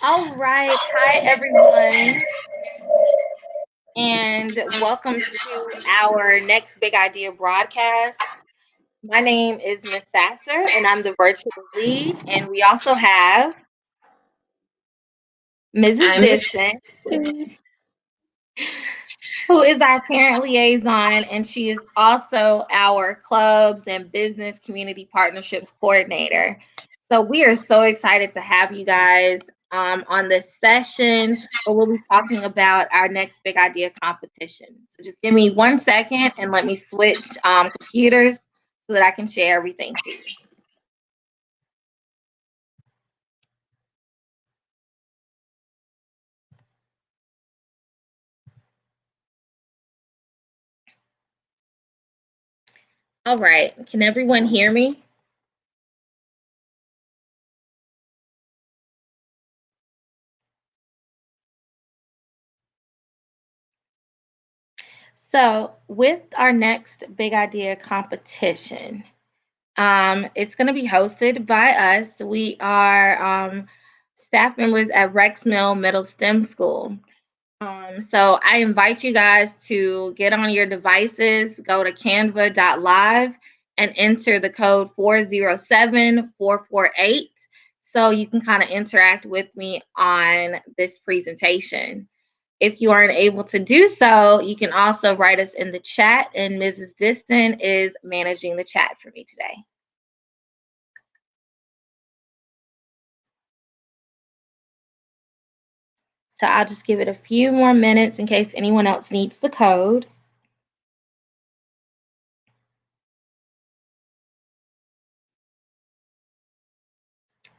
All right. Hi, everyone, and welcome to our next Big Idea broadcast. My name is Miss Sasser, and I'm the virtual lead. And we also have Mrs. I'm Diston, Miss. who is our parent liaison, and she is also our clubs and business community partnerships coordinator. So we are so excited to have you guys on this session where we'll be talking about our next big idea competition. So just give me 1 second and let me switch computers so that I can share everything to you. All right, can everyone hear me? So with our next big idea competition, it's going to be hosted by us. We are staff members at Rex Mill Middle STEM School. So I invite you guys to get on your devices, go to canva.live, and enter the code 407448 so you can kind of interact with me on this presentation. If you aren't able to do so, you can also write us in the chat, and Mrs. Diston is managing the chat for me today. So I'll just give it a few more minutes in case anyone else needs the code.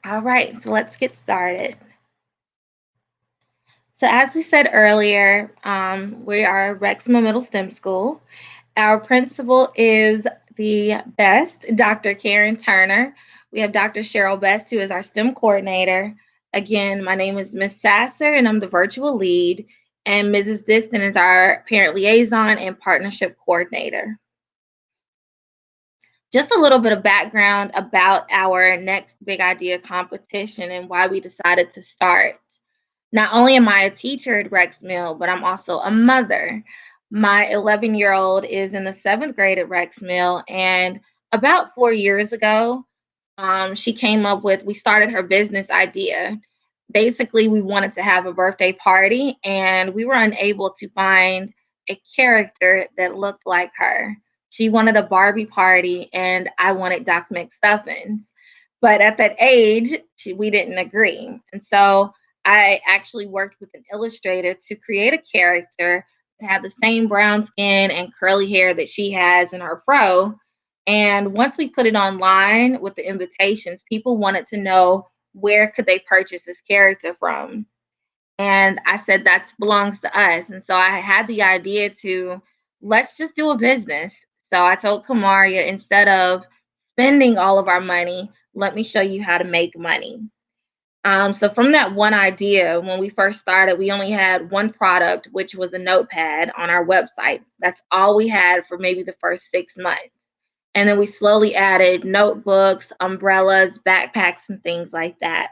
All right, so let's get started. So as we said earlier, we are Rexma Middle STEM School. Our principal is the best, Dr. Karen Turner. We have Dr. Cheryl Best, who is our STEM coordinator. Again, my name is Miss Sasser, and I'm the virtual lead. And Mrs. Diston is our parent liaison and partnership coordinator. Just a little bit of background about our next big idea competition and why we decided to start. Not only am I a teacher at Rex Mill, but I'm also a mother. My 11-year-old is in the 7th grade at Rex Mill, and about 4 years ago, she came up with, we started her business idea. Basically, we wanted to have a birthday party, and we were unable to find a character that looked like her. She wanted a Barbie party, and I wanted Doc McStuffins. But at that age, we didn't agree. And so I actually worked with an illustrator to create a character that had the same brown skin and curly hair that she has in her fro. And once we put it online with the invitations, people wanted to know where could they purchase this character from. And I said that belongs to us. And so I had the idea to let's just do a business. So I told Kamaria, instead of spending all of our money, let me show you how to make money. So from that one idea, when we first started, we only had one product, which was a notepad on our website. That's all we had for maybe the first 6 months. And then we slowly added notebooks, umbrellas, backpacks, and things like that.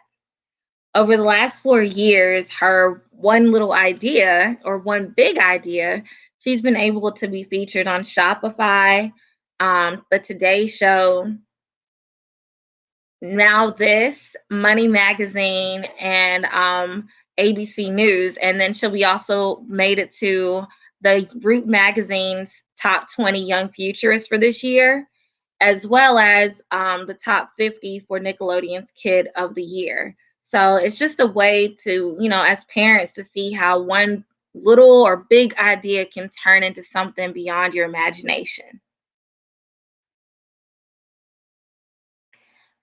Over the last 4 years, her one little idea or one big idea, she's been able to be featured on Shopify, the Today Show, Now This, Money Magazine, and ABC News. And then she'll be also made it to the Root Magazine's top 20 young futurists for this year, as well as the top 50 for Nickelodeon's Kid of the Year. So it's just a way to, as parents, to see how one little or big idea can turn into something beyond your imagination.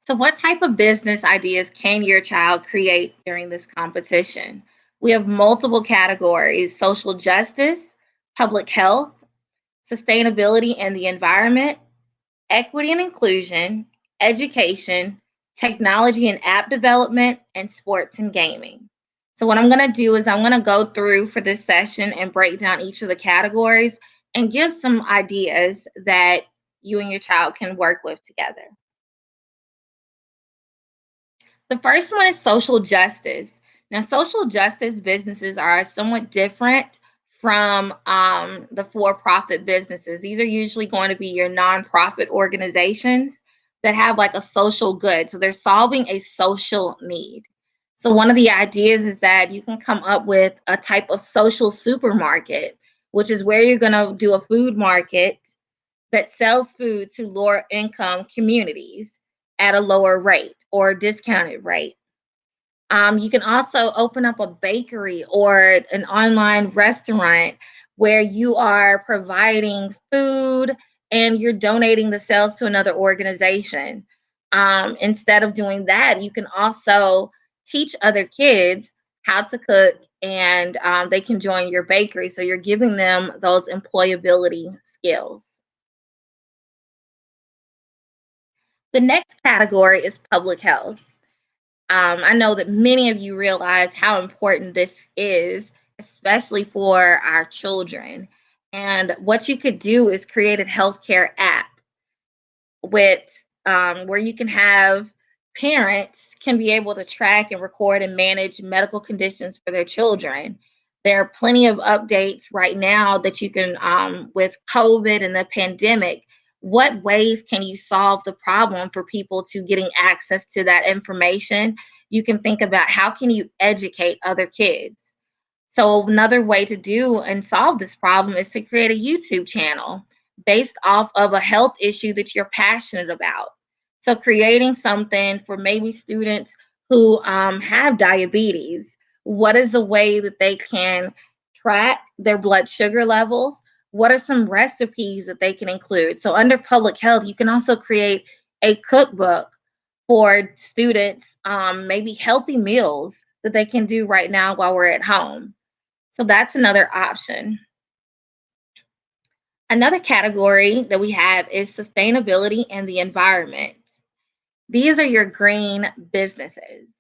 So, what type of business ideas can your child create during this competition? We have multiple categories: social justice, public health, sustainability and the environment, equity and inclusion, education, technology and app development, and sports and gaming. So, what I'm going to do is I'm going to go through for this session and break down each of the categories and give some ideas that you and your child can work with together. The first one is social justice. Now, social justice businesses are somewhat different from the for profit businesses. These are usually going to be your nonprofit organizations that have like a social good. So they're solving a social need. So, one of the ideas is that you can come up with a type of social supermarket, which is where you're going to do a food market that sells food to lower income communities at a lower rate or discounted rate. You can also open up a bakery or an online restaurant where you are providing food and you're donating the sales to another organization. Instead of doing that, you can also teach other kids how to cook and they can join your bakery. So you're giving them those employability skills. The next category is public health. I know that many of you realize how important this is, especially for our children. And what you could do is create a healthcare app with where you can have parents can be able to track and record and manage medical conditions for their children. There are plenty of updates right now that you can, with COVID and the pandemic, what ways can you solve the problem for people to getting access to that information? You can think about how can you educate other kids. So another way to do and solve this problem is to create a YouTube channel based off of a health issue that you're passionate about. So creating something for maybe students who have diabetes. What is the way that they can track their blood sugar levels? What are some recipes that they can include? So under public health, you can also create a cookbook for students, maybe healthy meals that they can do right now while we're at home. So that's another option. Another category that we have is sustainability and the environment. These are your green businesses.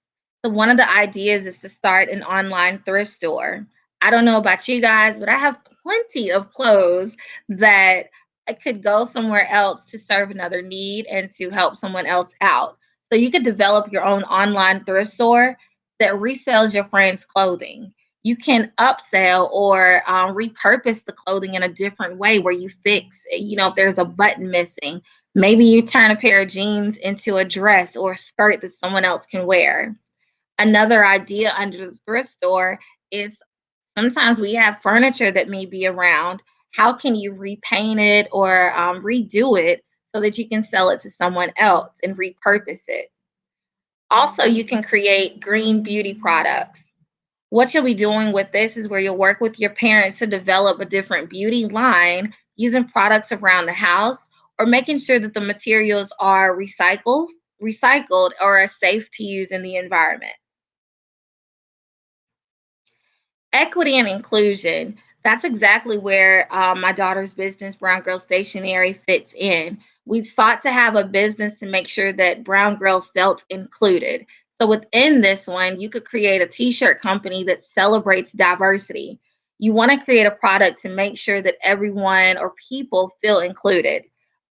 So one of the ideas is to start an online thrift store. I don't know about you guys, but I have plenty of clothes that I could go somewhere else to serve another need and to help someone else out. So you could develop your own online thrift store that resells your friends' clothing. You can upsell or repurpose the clothing in a different way where you fix, if there's a button missing. Maybe you turn a pair of jeans into a dress or a skirt that someone else can wear. Another idea under the thrift store is sometimes we have furniture that may be around. How can you repaint it or redo it so that you can sell it to someone else and repurpose it? Also, you can create green beauty products. What you'll be doing with this is where you'll work with your parents to develop a different beauty line using products around the house or making sure that the materials are recycled or are safe to use in the environment. Equity and inclusion. That's exactly where my daughter's business, Brown Girl Stationery, fits in. We sought to have a business to make sure that brown girls felt included. So within this one, you could create a t-shirt company that celebrates diversity. You want to create a product to make sure that everyone or people feel included.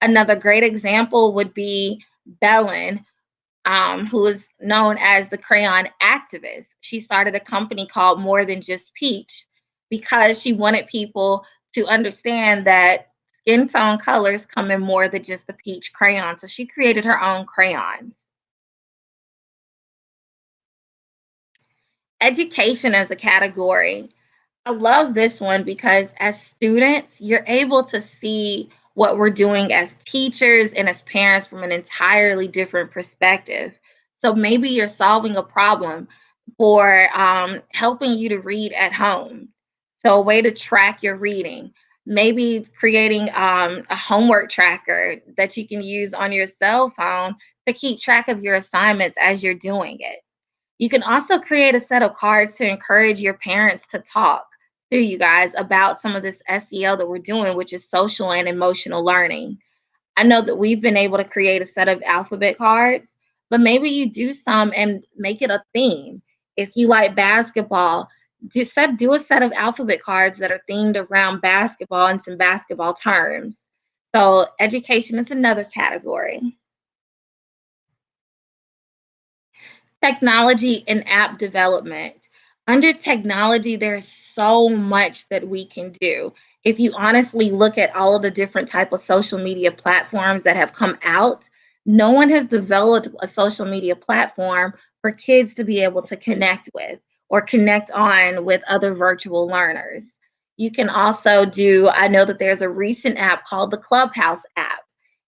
Another great example would be Bellin, who is known as the crayon activist. She started a company called More Than Just Peach because she wanted people to understand that skin tone colors come in more than just the peach crayon. So she created her own crayons. Education as a category. I love this one because as students, you're able to see what we're doing as teachers and as parents from an entirely different perspective. So maybe you're solving a problem for helping you to read at home. So a way to track your reading. Maybe it's creating a homework tracker that you can use on your cell phone to keep track of your assignments as you're doing it. You can also create a set of cards to encourage your parents to talk to you guys about some of this SEL that we're doing, which is social and emotional learning. I know that we've been able to create a set of alphabet cards, but maybe you do some and make it a theme. If you like basketball, do a set of alphabet cards that are themed around basketball and some basketball terms. So education is another category. Technology and app development. Under technology, there's so much that we can do. If you honestly look at all of the different type of social media platforms that have come out, no one has developed a social media platform for kids to be able to connect with or connect on with other virtual learners. You can also do, I know that there's a recent app called the Clubhouse app,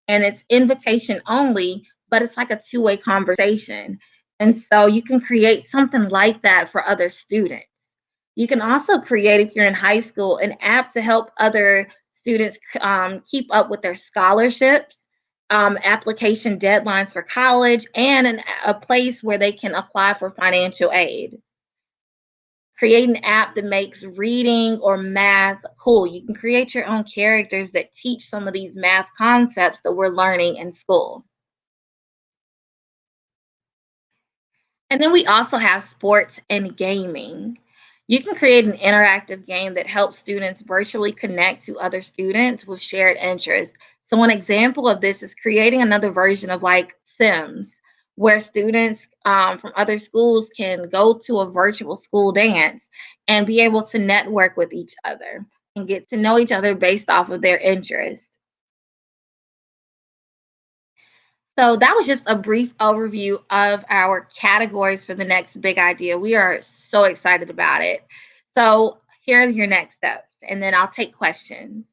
and it's invitation only, but it's like a two-way conversation. And so you can create something like that for other students. You can also create, if you're in high school, an app to help other students keep up with their scholarships, application deadlines for college, and a place where they can apply for financial aid. Create an app that makes reading or math cool. You can create your own characters that teach some of these math concepts that we're learning in school. And then we also have sports and gaming. You can create an interactive game that helps students virtually connect to other students with shared interests. So, an example of this is creating another version of like Sims, where students from other schools can go to a virtual school dance and be able to network with each other and get to know each other based off of their interests. So that was just a brief overview of our categories for the next big idea. We are so excited about it. So here's your next steps, and then I'll take questions.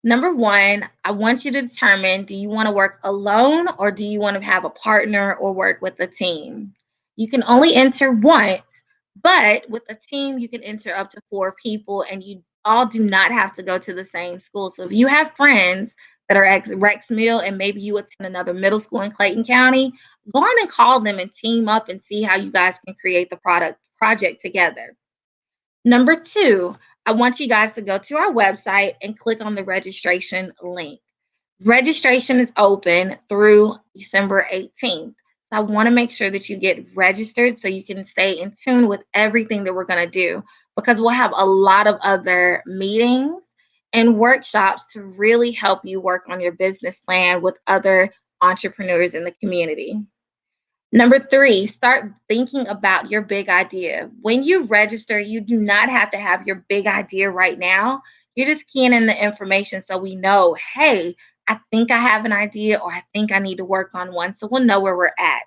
Number one, I want you to determine, do you want to work alone or do you want to have a partner or work with a team? You can only enter once, but with a team, you can enter up to four people and you all do not have to go to the same school. So if you have friends that are at Rex Mill and maybe you attend another middle school in Clayton County, go on and call them and team up and see how you guys can create the project together. Number two, I want you guys to go to our website and click on the registration link. Registration is open through December 18th. So I want to make sure that you get registered so you can stay in tune with everything that we're going to do, because we'll have a lot of other meetings and workshops to really help you work on your business plan with other entrepreneurs in the community. Number three, start thinking about your big idea. When you register, you do not have to have your big idea right now. You're just keying in the information so we know, hey, I think I have an idea or I think I need to work on one. So we'll know where we're at.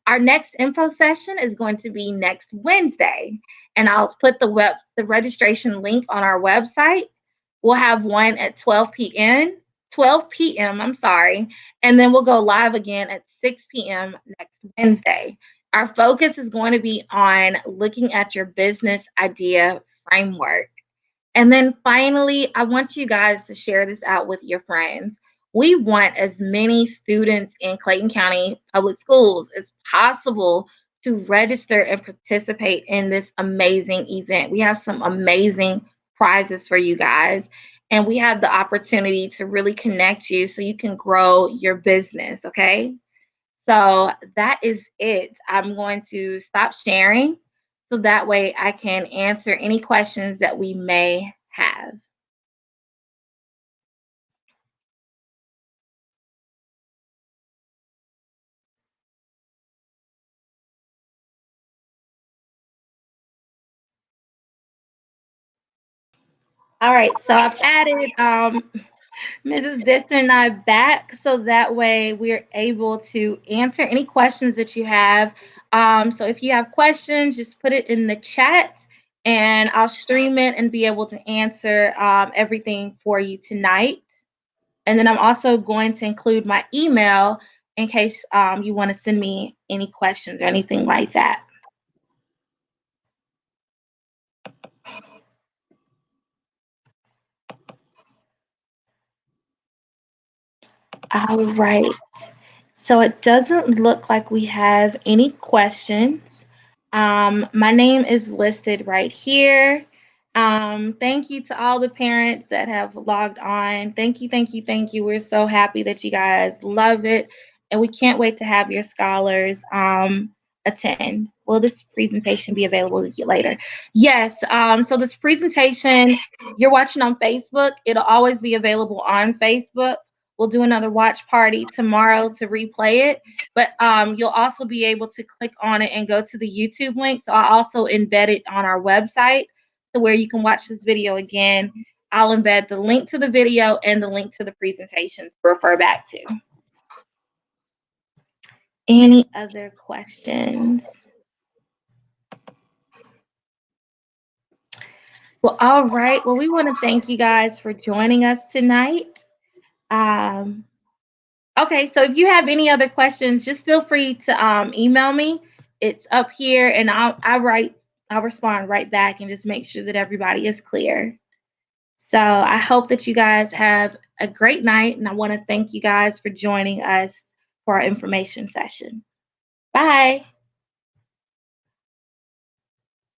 Our next info session is going to be next Wednesday, and I'll put the registration link on our website. We'll have one at 12 p.m., I'm sorry, and then we'll go live again at 6 p.m. next Wednesday. Our focus is going to be on looking at your business idea framework. And then finally, I want you guys to share this out with your friends. We want as many students in Clayton County Public Schools as possible to register and participate in this amazing event. We have some amazing prizes for you guys, and we have the opportunity to really connect you so you can grow your business, okay? So that is it. I'm going to stop sharing so that way I can answer any questions that we may have. All right, so I've added Mrs. Disson and I back so that way we're able to answer any questions that you have. So if you have questions, just put it in the chat and I'll stream it and be able to answer everything for you tonight. And then I'm also going to include my email in case you want to send me any questions or anything like that. All right. So it doesn't look like we have any questions. My name is listed right here. Thank you to all the parents that have logged on. Thank you, thank you, thank you. We're so happy that you guys love it, and we can't wait to have your scholars attend. Will this presentation be available to you later? Yes. So this presentation you're watching on Facebook, it'll always be available on Facebook. We'll do another watch party tomorrow to replay it, but you'll also be able to click on it and go to the YouTube link. So I also embed it on our website to where you can watch this video again. I'll embed the link to the video and the link to the presentation to refer back to. Any other questions? Well, all right. Well, we want to thank you guys for joining us tonight. Okay, so if you have any other questions, just feel free to email me. It's up here, and I'll respond right back and just make sure that everybody is clear. So I hope that you guys have a great night, and I want to thank you guys for joining us for our information session. Bye.